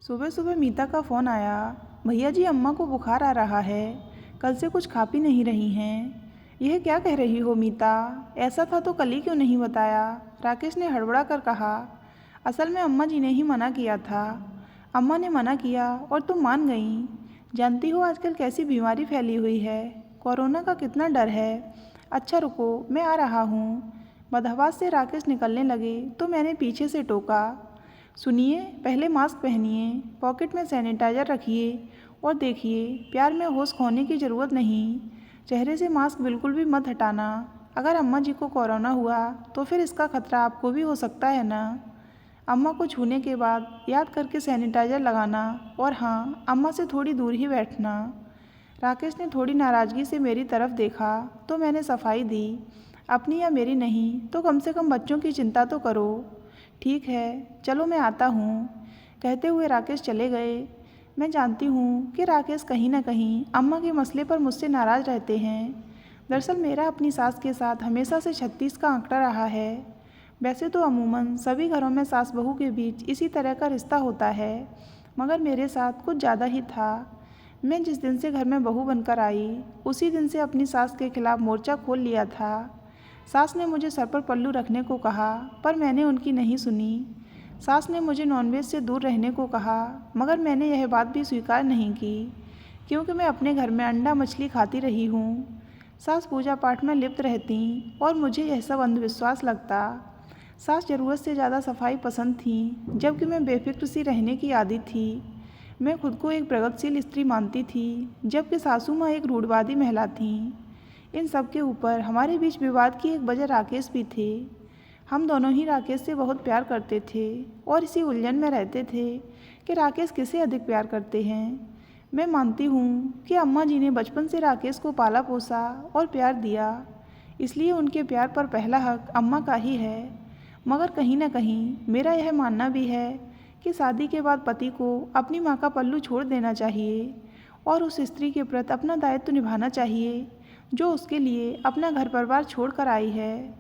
सुबह सुबह मीता का फ़ोन आया। भैया जी, अम्मा को बुखार आ रहा है, कल से कुछ खा पी नहीं रही हैं। यह क्या कह रही हो मीता? ऐसा था तो कल ही क्यों नहीं बताया? राकेश ने हड़बड़ा कर कहा। असल में अम्मा जी ने ही मना किया था। अम्मा ने मना किया और तुम मान गईं। जानती हो आजकल कैसी बीमारी फैली हुई है, कोरोना का कितना डर है। अच्छा रुको, मैं आ रहा हूँ। बदहवास से राकेश निकलने लगे तो मैंने पीछे से टोका। सुनिए, पहले मास्क पहनिए, पॉकेट में सैनिटाइज़र रखिए और देखिए, प्यार में होश खोने की ज़रूरत नहीं। चेहरे से मास्क बिल्कुल भी मत हटाना। अगर अम्मा जी को कोरोना हुआ तो फिर इसका खतरा आपको भी हो सकता है ना। अम्मा को छूने के बाद याद करके सैनिटाइज़र लगाना और हाँ, अम्मा से थोड़ी दूर ही बैठना। राकेश ने थोड़ी नाराज़गी से मेरी तरफ देखा तो मैंने सफाई दी। अपनी या मेरी नहीं तो कम से कम बच्चों की चिंता तो करो। ठीक है, चलो मैं आता हूँ, कहते हुए राकेश चले गए। मैं जानती हूँ कि राकेश कहीं ना कहीं अम्मा के मसले पर मुझसे नाराज़ रहते हैं। दरअसल मेरा अपनी सास के साथ हमेशा से 36 का आंकड़ा रहा है। वैसे तो अमूमन सभी घरों में सास बहू के बीच इसी तरह का रिश्ता होता है, मगर मेरे साथ कुछ ज़्यादा ही था। मैं जिस दिन से घर में बहू बनकर आई, उसी दिन से अपनी सास के खिलाफ मोर्चा खोल लिया था। सास ने मुझे सर पर पल्लू रखने को कहा, पर मैंने उनकी नहीं सुनी। सास ने मुझे नॉनवेज से दूर रहने को कहा, मगर मैंने यह बात भी स्वीकार नहीं की, क्योंकि मैं अपने घर में अंडा मछली खाती रही हूँ। सास पूजा पाठ में लिप्त रहती और मुझे यह सब अंधविश्वास लगता। सास ज़रूरत से ज़्यादा सफाई पसंद थी, जबकि मैं बेफिक्र सी रहने की आदी थी। मैं खुद को एक प्रगतिशील स्त्री मानती थी, जबकि सासू माँ एक रूढ़वादी महिला थीं। इन सब के ऊपर हमारे बीच विवाद की एक वजह राकेश भी थे। हम दोनों ही राकेश से बहुत प्यार करते थे और इसी उलझन में रहते थे कि राकेश किसे अधिक प्यार करते हैं। मैं मानती हूँ कि अम्मा जी ने बचपन से राकेश को पाला पोसा और प्यार दिया, इसलिए उनके प्यार पर पहला हक अम्मा का ही है। मगर कहीं ना कहीं मेरा यह मानना भी है कि शादी के बाद पति को अपनी माँ का पल्लू छोड़ देना चाहिए और उस स्त्री के प्रति अपना दायित्व निभाना चाहिए जो उसके लिए अपना घर परिवार छोड़ कर आई है।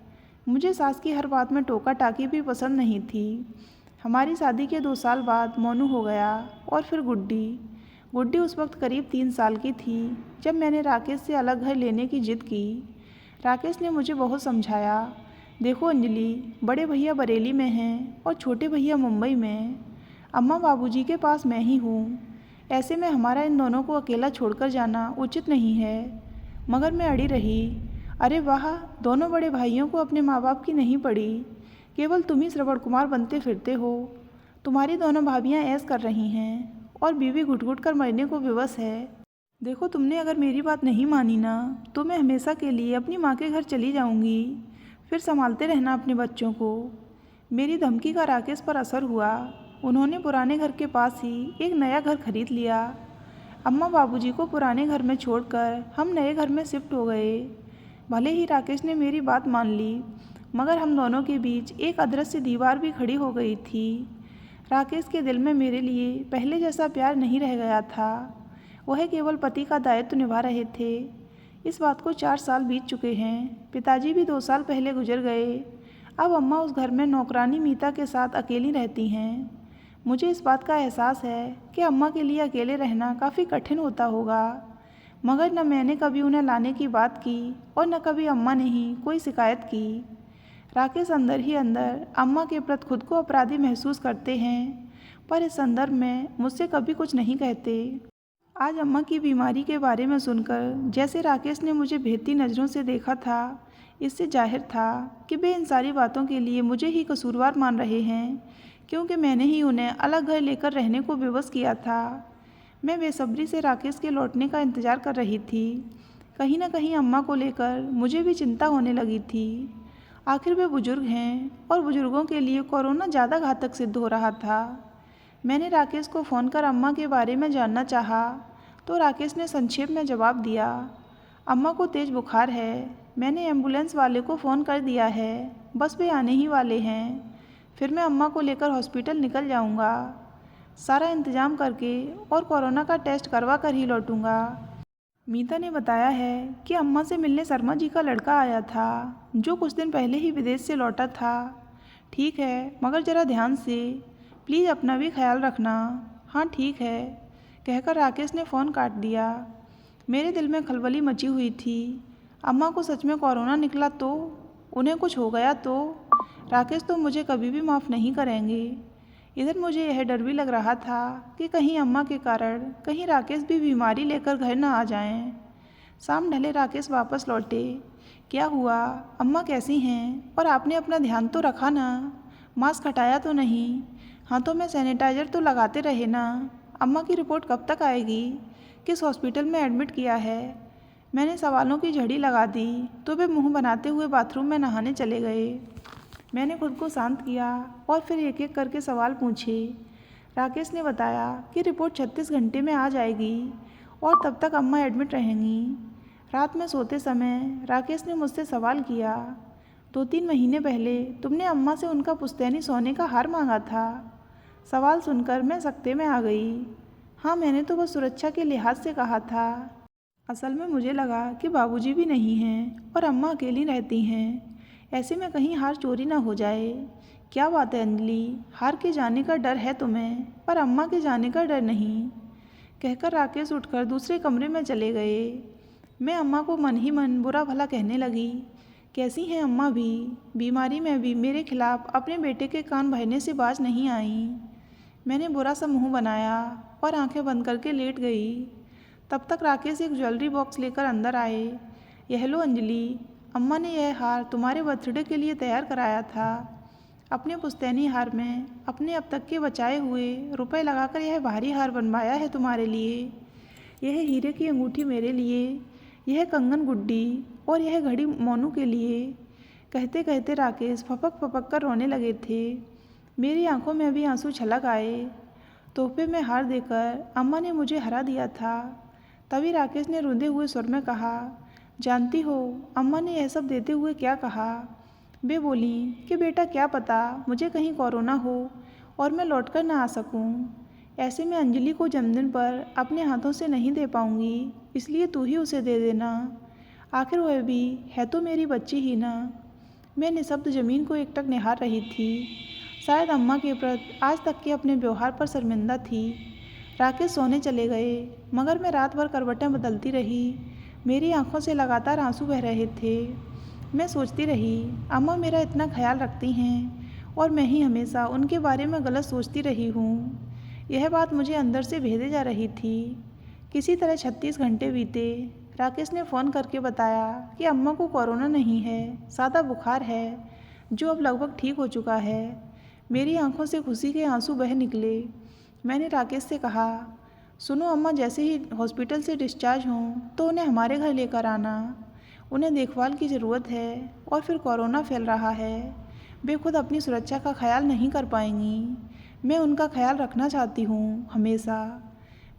मुझे सास की हर बात में टोका टाकी भी पसंद नहीं थी। हमारी शादी के 2 साल बाद मोनू हो गया और फिर गुड्डी। गुड्डी उस वक्त करीब 3 साल की थी जब मैंने राकेश से अलग घर लेने की जिद की। राकेश ने मुझे बहुत समझाया। देखो अंजलि, बड़े भैया बरेली में हैं और छोटे भैया मुंबई में। अम्मा बाबूजी के पास मैं ही हूँ। ऐसे में हमारा इन दोनों को अकेला छोड़कर जाना उचित नहीं है। मगर मैं अड़ी रही। अरे वाह, दोनों बड़े भाइयों को अपने माँ बाप की नहीं पड़ी, केवल तुम ही श्रवण कुमार बनते फिरते हो। तुम्हारी दोनों भाभियाँ ऐश कर रही हैं और बीवी घुट घुट कर मरने को विवश है। देखो, तुमने अगर मेरी बात नहीं मानी ना, तो मैं हमेशा के लिए अपनी माँ के घर चली जाऊंगी। फिर संभालते रहना अपने बच्चों को। मेरी धमकी का राकेश पर असर हुआ। उन्होंने पुराने घर के पास ही एक नया घर खरीद लिया। अम्मा बाबूजी को पुराने घर में छोड़कर हम नए घर में शिफ्ट हो गए। भले ही राकेश ने मेरी बात मान ली, मगर हम दोनों के बीच एक अदृश्य दीवार भी खड़ी हो गई थी। राकेश के दिल में मेरे लिए पहले जैसा प्यार नहीं रह गया था। वह केवल पति का दायित्व निभा रहे थे। इस बात को 4 साल बीत चुके हैं। पिताजी भी 2 साल पहले गुजर गए। अब अम्मा उस घर में नौकरानी मीता के साथ अकेली रहती हैं। मुझे इस बात का एहसास है कि अम्मा के लिए अकेले रहना काफ़ी कठिन होता होगा, मगर न मैंने कभी उन्हें लाने की बात की और न कभी अम्मा ने ही कोई शिकायत की। राकेश अंदर ही अंदर अम्मा के प्रति खुद को अपराधी महसूस करते हैं, पर इस संदर्भ में मुझसे कभी कुछ नहीं कहते। आज अम्मा की बीमारी के बारे में सुनकर जैसे राकेश ने मुझे भेदती नज़रों से देखा था, इससे जाहिर था कि वे इन सारी बातों के लिए मुझे ही कसूरवार मान रहे हैं, क्योंकि मैंने ही उन्हें अलग घर लेकर रहने को विवश किया था। मैं बेसब्री से राकेश के लौटने का इंतज़ार कर रही थी। कहीं ना कहीं अम्मा को लेकर मुझे भी चिंता होने लगी थी। आखिर वे बुजुर्ग हैं और बुजुर्गों के लिए कोरोना ज़्यादा घातक सिद्ध हो रहा था। मैंने राकेश को फ़ोन कर अम्मा के बारे में जानना चाहा, तो राकेश ने संक्षेप में जवाब दिया, अम्मा को तेज़ बुखार है, मैंने एम्बुलेंस वाले को फ़ोन कर दिया है, बस वे आने ही वाले हैं, फिर मैं अम्मा को लेकर हॉस्पिटल निकल जाऊंगा, सारा इंतज़ाम करके और कोरोना का टेस्ट करवा कर ही लौटूंगा। मीता ने बताया है कि अम्मा से मिलने शर्मा जी का लड़का आया था, जो कुछ दिन पहले ही विदेश से लौटा था। ठीक है, मगर ज़रा ध्यान से, प्लीज़ अपना भी ख्याल रखना। हाँ ठीक है, कहकर राकेश ने फ़ोन काट दिया। मेरे दिल में खलबली मची हुई थी। अम्मा को सच में कोरोना निकला तो, उन्हें कुछ हो गया तो राकेश तो मुझे कभी भी माफ़ नहीं करेंगे। इधर मुझे यह डर भी लग रहा था कि कहीं अम्मा के कारण कहीं राकेश भी बीमारी लेकर घर न आ जाएं। शाम ढले राकेश वापस लौटे। क्या हुआ, अम्मा कैसी हैं? और आपने अपना ध्यान तो रखा ना? मास्क हटाया तो नहीं? हाथों में सैनिटाइज़र तो लगाते रहे ना? अम्मा की रिपोर्ट कब तक आएगी? किस हॉस्पिटल में एडमिट किया है? मैंने सवालों की झड़ी लगा दी तो वे मुंह बनाते हुए बाथरूम में नहाने चले गए। मैंने खुद को शांत किया और फिर एक एक करके सवाल पूछे। राकेश ने बताया कि रिपोर्ट 36 घंटे में आ जाएगी और तब तक अम्मा एडमिट रहेंगी। रात में सोते समय राकेश ने मुझसे सवाल किया, 2-3 महीने पहले तुमने अम्मा से उनका पुश्तैनी सोने का हार मांगा था। सवाल सुनकर मैं सकते में आ गई। हाँ, मैंने तो बस सुरक्षा के लिहाज से कहा था। असल में मुझे लगा कि बाबूजी भी नहीं हैं और अम्मा अकेली रहती हैं। ऐसे में कहीं हार चोरी ना हो जाए। क्या बात है अंजलि, हार के जाने का डर है तुम्हें पर अम्मा के जाने का डर नहीं, कहकर राकेश उठकर दूसरे कमरे में चले गए। मैं अम्मा को मन ही मन बुरा भला कहने लगी। कैसी हैं अम्मा भी? बीमारी में भी मेरे खिलाफ अपने बेटे के कान भरने से बाज नहीं आई। मैंने बुरा सा मुंह बनाया और आंखें बंद करके लेट गई। तब तक राकेश एक ज्वेलरी बॉक्स लेकर अंदर आए। यह लो अंजलि, अम्मा ने यह हार तुम्हारे बर्थडे के लिए तैयार कराया था। अपने पुश्तैनी हार में अपने अब तक के बचाए हुए रुपए लगाकर यह भारी हार बनवाया है तुम्हारे लिए। यह हीरे की अंगूठी मेरे लिए, यह कंगन गुड्डी और यह घड़ी मोनू के लिए। कहते कहते राकेश फपक फपक कर रोने लगे थे। मेरी आंखों में भी आंसू छलक आए। तोहफे में हार देकर अम्मा ने मुझे हरा दिया था। तभी राकेश ने रुंधे हुए स्वर में कहा, जानती हो अम्मा ने यह सब देते हुए क्या कहा? वे बोली कि बेटा क्या पता मुझे कहीं कोरोना हो और मैं लौटकर ना आ सकूं। ऐसे में अंजलि को जन्मदिन पर अपने हाथों से नहीं दे पाऊंगी, इसलिए तू ही उसे दे देना। आखिर वह भी है तो मेरी बच्ची ही ना। मैं निशब्द ज़मीन को एकटक निहार रही थी। शायद अम्मा के प्रति आज तक के अपने व्यवहार पर शर्मिंदा थी। राकेश सोने चले गए मगर मैं रात भर करवटें बदलती रही। मेरी आंखों से लगातार आंसू बह रहे थे। मैं सोचती रही, अम्मा मेरा इतना ख्याल रखती हैं और मैं ही हमेशा उनके बारे में गलत सोचती रही हूँ। यह बात मुझे अंदर से भेदे जा रही थी। किसी तरह 36 घंटे बीते। राकेश ने फ़ोन करके बताया कि अम्मा को कोरोना नहीं है, सादा बुखार है जो अब लगभग ठीक हो चुका है। मेरी आंखों से खुशी के आंसू बह निकले। मैंने राकेश से कहा, सुनो अम्मा जैसे ही हॉस्पिटल से डिस्चार्ज हों तो उन्हें हमारे घर लेकर आना। उन्हें देखभाल की ज़रूरत है और फिर कोरोना फैल रहा है। वे खुद अपनी सुरक्षा का ख्याल नहीं कर पाएंगी। मैं उनका ख्याल रखना चाहती हूँ हमेशा।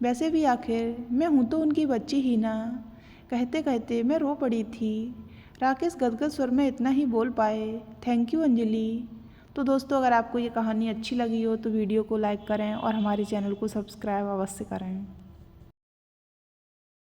वैसे भी आखिर मैं हूँ तो उनकी बच्ची ही ना। कहते कहते मैं रो पड़ी थी। राकेश गदगद स्वर में इतना ही बोल पाए, थैंक यू अंजलि। तो दोस्तों, अगर आपको ये कहानी अच्छी लगी हो तो वीडियो को लाइक करें और हमारे चैनल को सब्सक्राइब अवश्य करें।